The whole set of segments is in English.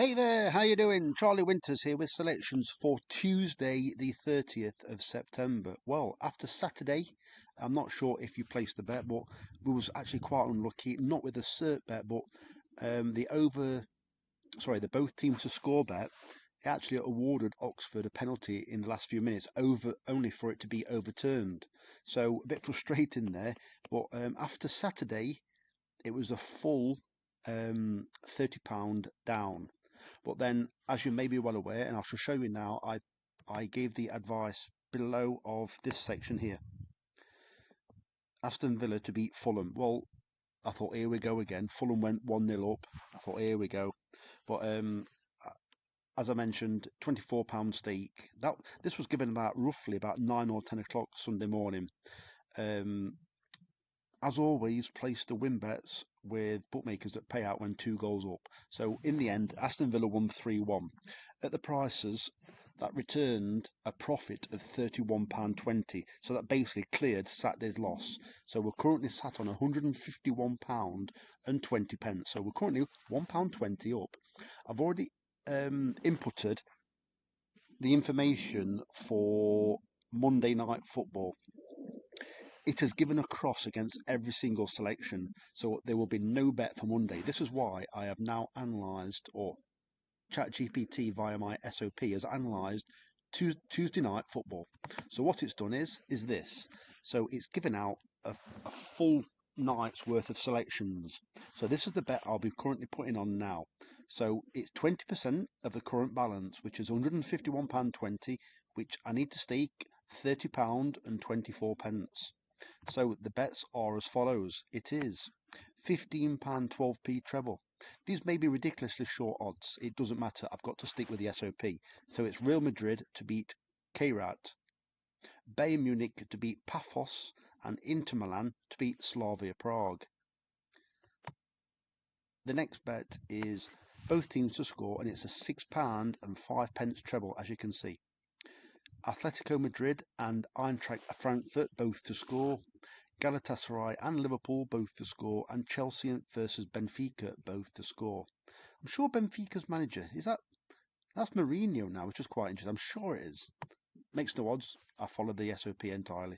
Hey there, how you doing? Charlie Winters here with selections for Tuesday, the 30th of September. Well, after Saturday, I'm not sure if you placed the bet, but we was actually quite unlucky, not with the Cert bet, but the both teams to score bet. It actually awarded Oxford a penalty in the last few minutes, only for it to be overturned. So a bit frustrating there, but after Saturday, it was a full £30 down. But then, as you may be well aware, and I shall show you now, I gave the advice below of this section here. Aston Villa to beat Fulham. Well, I thought, here we go again. Fulham went 1-0 up. I thought, here we go. But as I mentioned, £24 stake. This was given roughly about 9 or 10 o'clock Sunday morning. As always, place the win bets with bookmakers that pay out when 2 goals up. So in the end, Aston Villa won 3-1. At the prices, that returned a profit of £31.20. So that basically cleared Saturday's loss. So we're currently sat on £151.20. So we're currently £1.20 up. I've already inputted the information for Monday Night Football. It has given a cross against every single selection, so there will be no bet for Monday. This is why I have now analysed, or ChatGPT via my SOP has analysed Tuesday Night Football. So what it's done is this. So it's given out a full night's worth of selections. So this is the bet I'll be currently putting on now. So it's 20% of the current balance, which is £151.20, which I need to stake £30.24. So the bets are as follows. It is £15.12p treble. These may be ridiculously short odds. It doesn't matter. I've got to stick with the SOP. So it's Real Madrid to beat Kairat, Bayern Munich to beat Pafos, and Inter Milan to beat Slavia Prague. The next bet is both teams to score, and it's a £6.05 treble, as you can see. Atletico Madrid and Eintracht Frankfurt both to score. Galatasaray and Liverpool both to score, and Chelsea versus Benfica both to score. I'm sure Benfica's manager that's Mourinho now, which is quite interesting. I'm sure it is. Makes no odds. I followed the SOP entirely.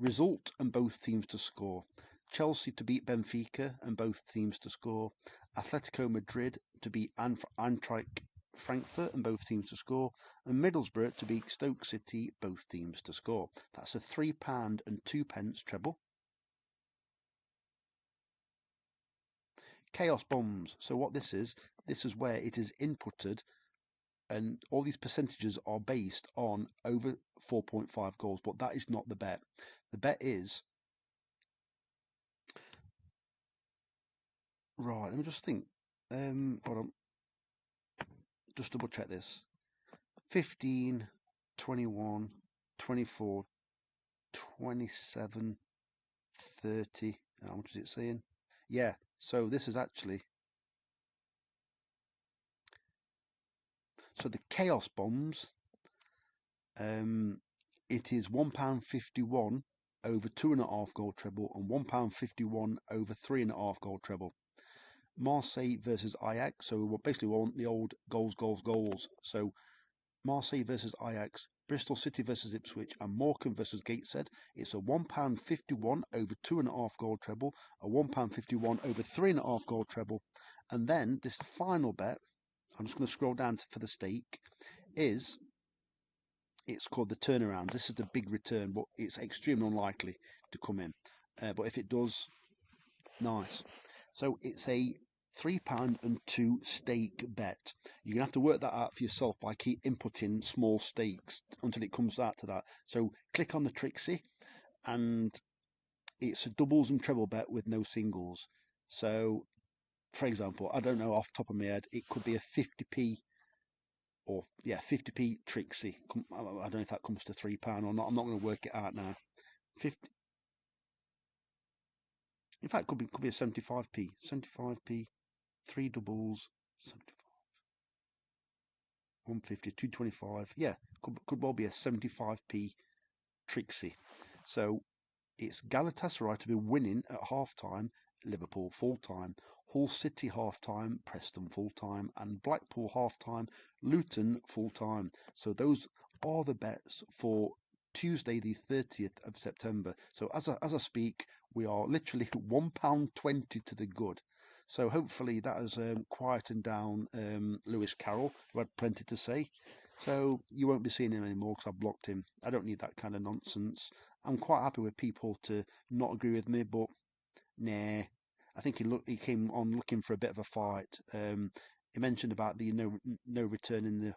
Result and both teams to score. Chelsea to beat Benfica and both teams to score. Atletico Madrid to beat Eintracht Frankfurt and both teams to score, and Middlesbrough to beat Stoke City, both teams to score. That's a £3.02 treble. Chaos bombs. So what this is where it is inputted, and all these percentages are based on over 4.5 goals, but that is not the bet. The bet is, right, let me just think. Hold on. Just double check this. 15, 21, 24, 27, 30. How much is it saying? Yeah, so this is actually. So the Chaos Bombs, it is £1.51 over 2.5 goal treble and £1.51 over 3.5 goal treble. Marseille versus Ajax. So basically we want the old goals. So Marseille versus Ajax, Bristol City versus Ipswich, and Morecambe versus Gateshead. It's a £1.51 over 2.5 goal treble, a £1.51 over 3.5 goal treble. And then this final bet, I'm just going to scroll down for the stake, it's called the turnaround. This is the big return, but it's extremely unlikely to come in. But if it does, nice. So it's a £3.02 stake bet. You're gonna have to work that out for yourself by keep inputting small stakes until it comes out to that. So click on the Trixie, and it's a doubles and treble bet with no singles. So, for example, I don't know off the top of my head, it could be a 50p or 50p Trixie. I don't know if that comes to £3 or not. I'm not going to work it out now. 50. In fact, could be a 75p, 3 doubles, 75, 150, 225. Yeah, could well be a 75p Trixie. So it's Galatasaray to be winning at half time, Liverpool full time, Hull City half-time, Preston full-time, and Blackpool half-time, Luton full-time. So those are the bets for Tuesday the 30th of September. So as I speak, we are literally £1.20 to the good. So hopefully that has quietened down Lewis Carroll, who had plenty to say. So you won't be seeing him anymore because I've blocked him. I don't need that kind of nonsense. I'm quite happy with people to not agree with me, but nah. I think he came on looking for a bit of a fight. He mentioned about the no return in the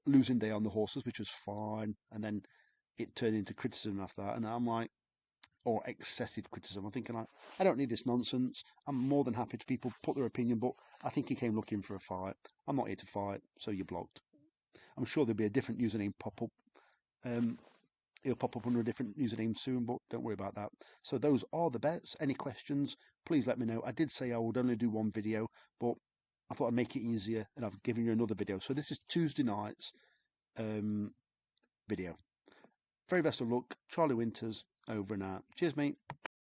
losing day on the horses, which was fine, and then it turned into criticism after that. And I'm like, or excessive criticism. I'm thinking, I don't need this nonsense. I'm more than happy to people put their opinion, but I think he came looking for a fight. I'm not here to fight, so you're blocked. I'm sure there'll be a different username pop up. It'll pop up under a different username soon, but don't worry about that. So those are the bets. Any questions, please let me know. I did say I would only do one video, but I thought I'd make it easier, and I've given you another video. So this is Tuesday night's video. Very best of luck. Charlie Winters, over and out. Cheers, mate.